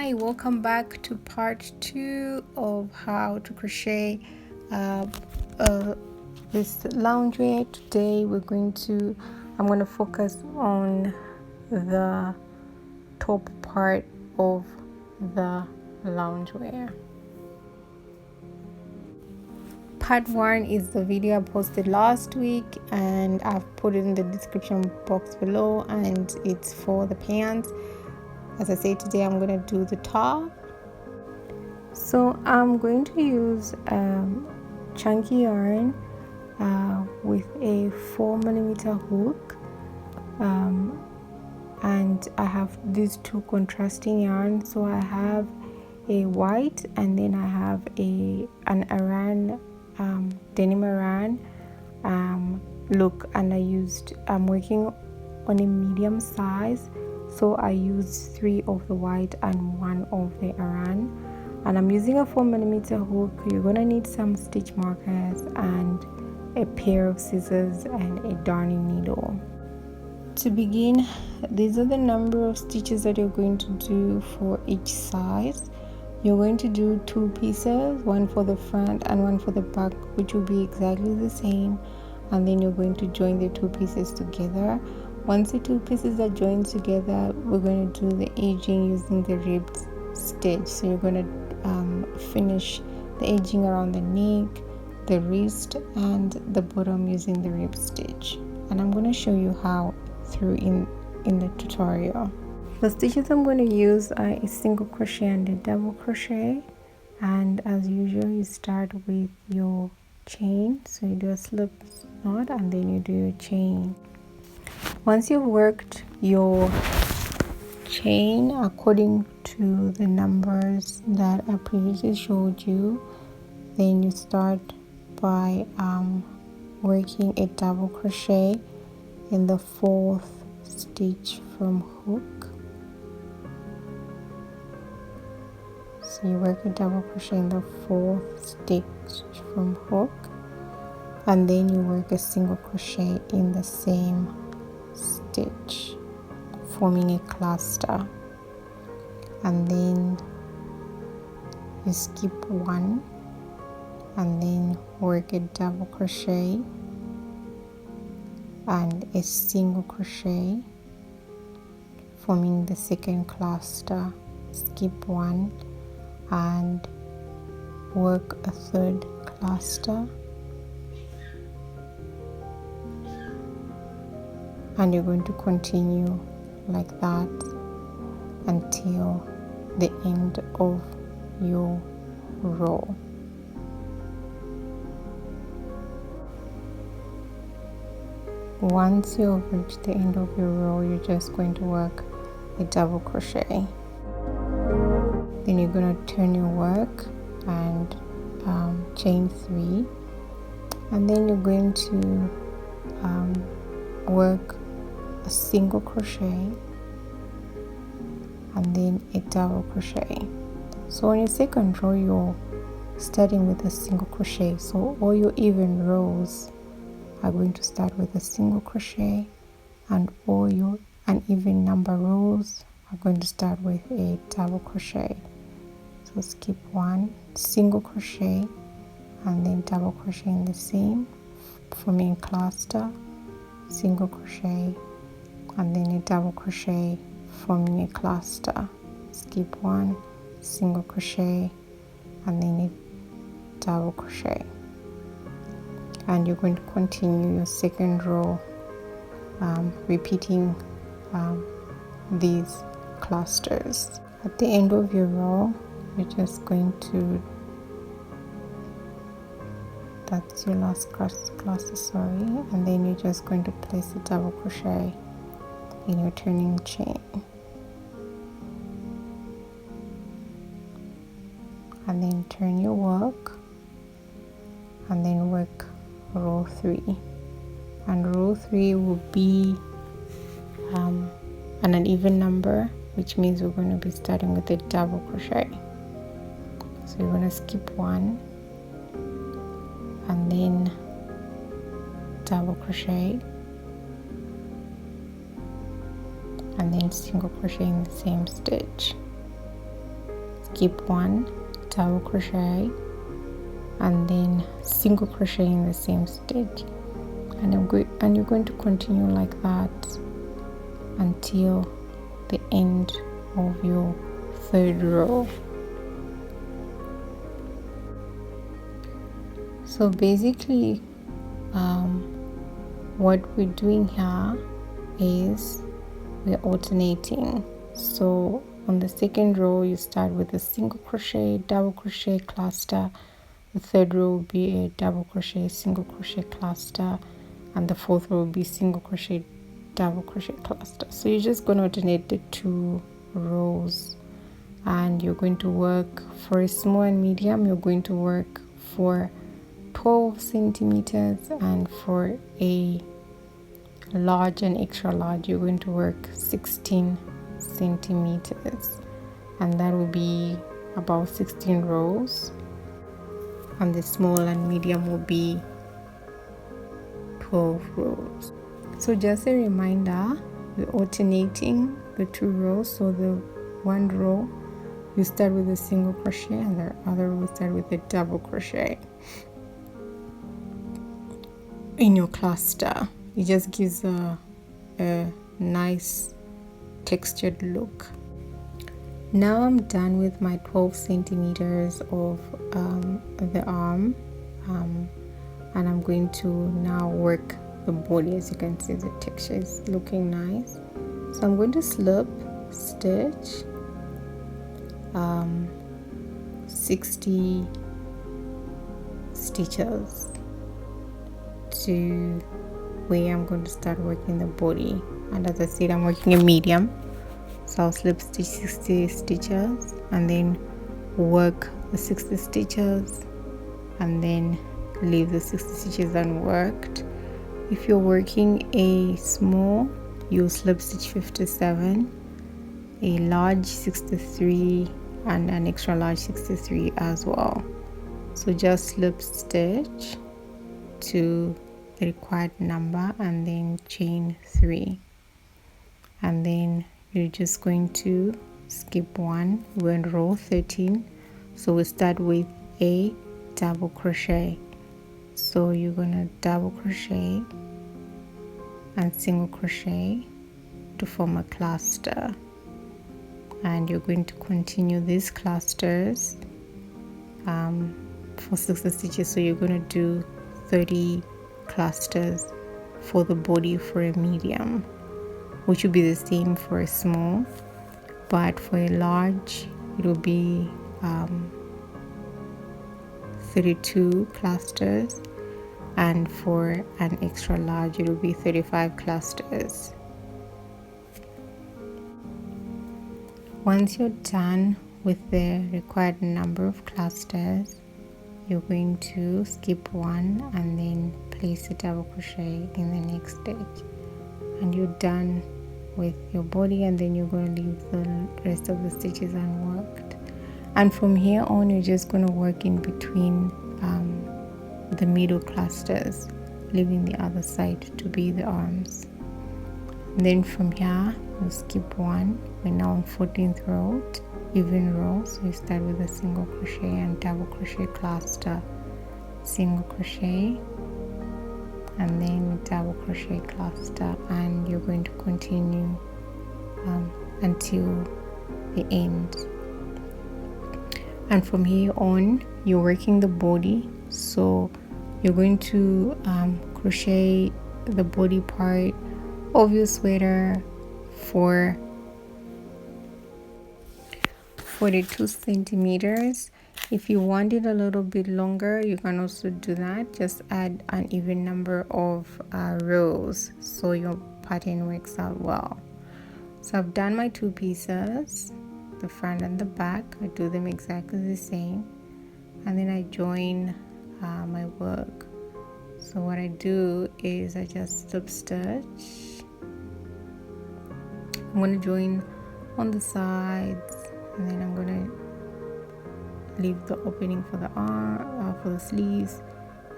Hi, welcome back to part 2 of how to crochet this loungewear. Today I'm going to focus on the top part of the loungewear. Part 1 is the video I posted last week, and I've put it in the description box below, and it's for the pants. As I say, today I'm going to do the top. So I'm going to use chunky yarn with a 4mm hook, and I have these two contrasting yarns. So I have a white, and then I have an Aran denim Aran look, and I'm working on a medium size, so I used 3 of the white and 1 of the Aran, and I'm using a 4mm hook. You're gonna need some stitch markers and a pair of scissors and a darning needle. To begin, these are the number of stitches that you're going to do for each size. You're going to do 2 pieces, one for the front and one for the back, which will be exactly the same, and then you're going to join the 2 pieces together. Once the 2 pieces are joined together, we're going to do the edging using the ribbed stitch. So you're going to finish the edging around the neck, the wrist, and the bottom using the rib stitch, and I'm going to show you how through in the tutorial. The stitches I'm going to use are a single crochet and a double crochet, and as usual you start with your chain. So you do a slip knot and then you do your chain. Once you've worked your chain according to the numbers that I previously showed you, then you start by working a double crochet in the 4th stitch from hook. So you work a double crochet in the 4th stitch from hook, and then you work a single crochet in the same stitch, forming a cluster, and then you skip 1 and then work a double crochet and a single crochet, forming the second cluster. Skip 1 and work a 3rd cluster, and you're going to continue like that until the end of your row. Once you've reached the end of your row, you're just going to work a double crochet. Then you're going to turn your work and chain 3, and then you're going to work a single crochet and then a double crochet. So on your second row, you're starting with a single crochet. So all your even rows are going to start with a single crochet, and all your uneven number rows are going to start with a double crochet. So skip 1, single crochet, and then double crochet in the same, forming a cluster, single crochet, and then a double crochet, forming a cluster. Skip 1, single crochet, and then a double crochet, and you're going to continue your second row, repeating these clusters. At the end of your row, you're just going to, that's your last cluster, sorry, and then you're just going to place a double crochet in your turning chain, and then turn your work, and then work row 3, and row 3 will be an uneven number, which means we're going to be starting with a double crochet. So you're going to skip 1 and then double crochet, and then single crochet in the same stitch. skip 1, double crochet, and then single crochet in the same stitch, and you're going to continue like that until the end of your third row. So basically what we're doing here is we're alternating. So on the second row you start with a single crochet, double crochet, cluster. The third row will be a double crochet, single crochet, cluster, and the fourth row will be single crochet, double crochet, cluster. So you're just going to alternate the 2 rows, and you're going to work for a small and medium. You're going to work for 12 centimeters, and for a large and extra large you're going to work 16 centimeters, and that will be about 16 rows, and the small and medium will be 12 rows. So just a reminder, we're alternating the 2 rows. So the 1 row you start with a single crochet, and the other row start with a double crochet in your cluster. It just gives a nice textured look. Now I'm done with my 12 centimeters of the arm, and I'm going to now work the body. As you can see, the texture is looking nice. So I'm going to slip stitch 60 stitches to where I'm going to start working the body, and as I said, I'm working a medium, so I'll slip stitch 60 stitches and then work the 60 stitches and then leave the 60 stitches unworked. If you're working a small, you'll slip stitch 57, a large 63, and an extra large 63 as well. So just slip stitch to the required number and then chain 3, and then you're just going to skip 1. We're in row 13, so we start with a double crochet. So you're gonna double crochet and single crochet to form a cluster, and you're going to continue these clusters for 60 stitches. So you're going to do 30 clusters for the body for a medium, which will be the same for a small, but for a large it will be 32 clusters, and for an extra large it will be 35 clusters. Once you're done with the required number of clusters, you're going to skip 1 and then place a double crochet in the next stitch, and you're done with your body, and then you're going to leave the rest of the stitches unworked. And from here on you're just going to work in between the middle clusters, leaving the other side to be the arms. And then from here you skip 1. We're now on 14th row, even row, so you start with a single crochet and double crochet cluster, single crochet, and then double crochet cluster, and you're going to continue until the end. And from here on you're working the body, so you're going to crochet the body part of your sweater for 42 centimeters. If you want it a little bit longer, you can also do that. Just add an even number of rows so your pattern works out well. So I've done my 2 pieces, the front and the back. I do them exactly the same, and then I join my work. So what I do is I just slip stitch. I'm going to join on the sides, and then I'm going to leave the opening for the arm, for the sleeves,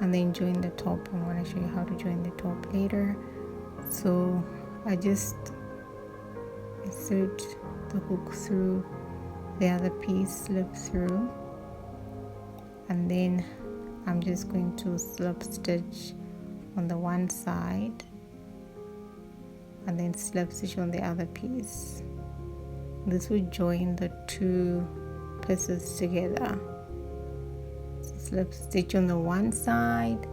and then join the top. I'm going to show you how to join the top later. So I just insert the hook through the other piece slip through, and then I'm just going to slip stitch on the one side and then slip stitch on the other piece. This will join the two pieces together. So slip stitch on the one side,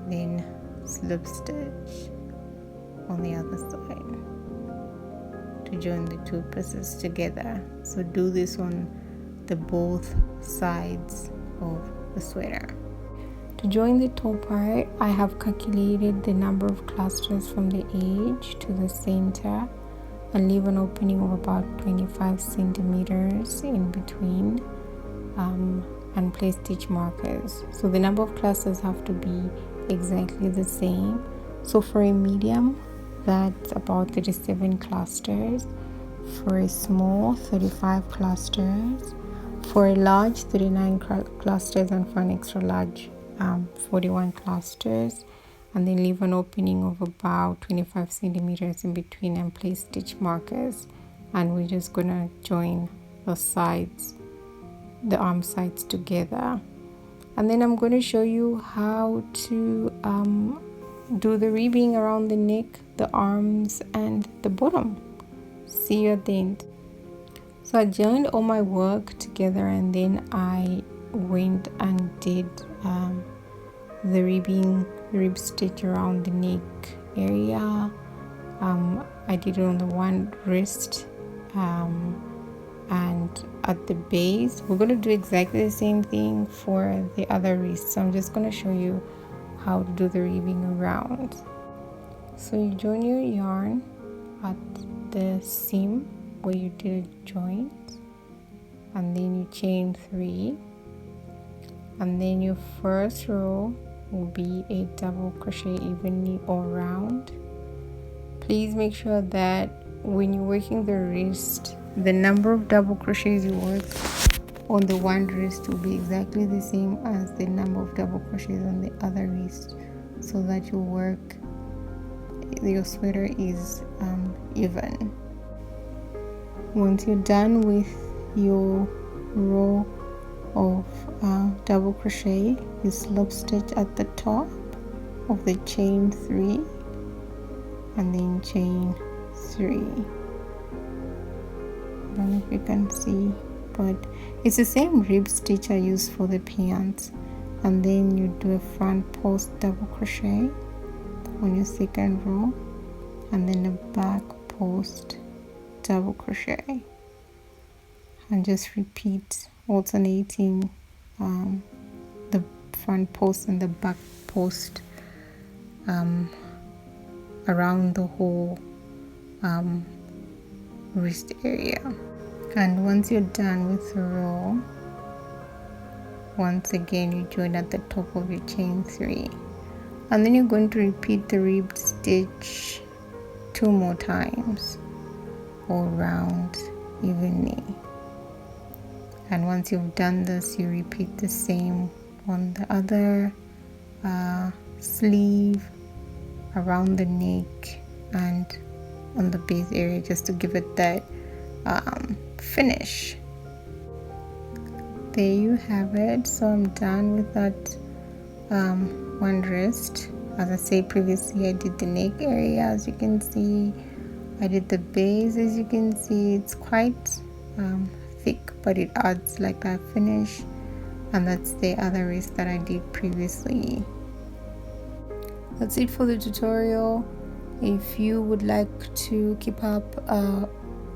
then slip stitch on the other side to join the two pieces together. So do this on the both sides of the sweater. To join the top part, I have calculated the number of clusters from the edge to the center and leave an opening of about 25 centimeters in between, and place stitch markers. So the number of clusters have to be exactly the same. So for a medium, that's about 37 clusters. For a small, 35 clusters. For a large, 39 clusters, and for an extra large, 41 clusters. And then leave an opening of about 25 centimeters in between and place stitch markers. And we're just gonna join the sides, the arm sides together. And then I'm going to show you how to do the ribbing around the neck, the arms, and the bottom. See you at the end. So I joined all my work together, and then I went and did the rib stitch around the neck area. I did it on the one wrist, and at the base. We're going to do exactly the same thing for the other wrist. So I'm just going to show you how to do the ribbing around. So you join your yarn at the seam where you did a joint, and then you chain 3, and then your first row will be a double crochet evenly all around. Please make sure that when you're working the wrist, the number of double crochets you work on the one wrist will be exactly the same as the number of double crochets on the other wrist, so that your sweater is even. Once you're done with your row of double crochet, you slip stitch at the top of the chain 3 and then chain 3. I don't know if you can see, but it's the same rib stitch I use for the pants. And then you do a front post double crochet on your second row, and then a back post double crochet, and just repeat alternating the front post and the back post around the whole wrist area. And once you're done with the row, once again you join at the top of your chain 3, and then you're going to repeat the rib stitch 2 more times all around evenly. And once you've done this, you repeat the same on the other sleeve, around the neck, and on the base area, just to give it that finish. There you have it. So I'm done with that one wrist. As I said previously, I did the neck area, as you can see. I did the base, as you can see. It's quite thick, but it adds like that finish. And that's the other wrist that I did previously. That's it for the tutorial. If you would like to keep up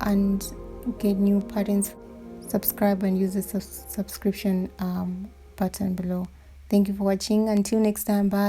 and get new patterns, subscribe and use the subscription button below. Thank you for watching. Until next time, bye.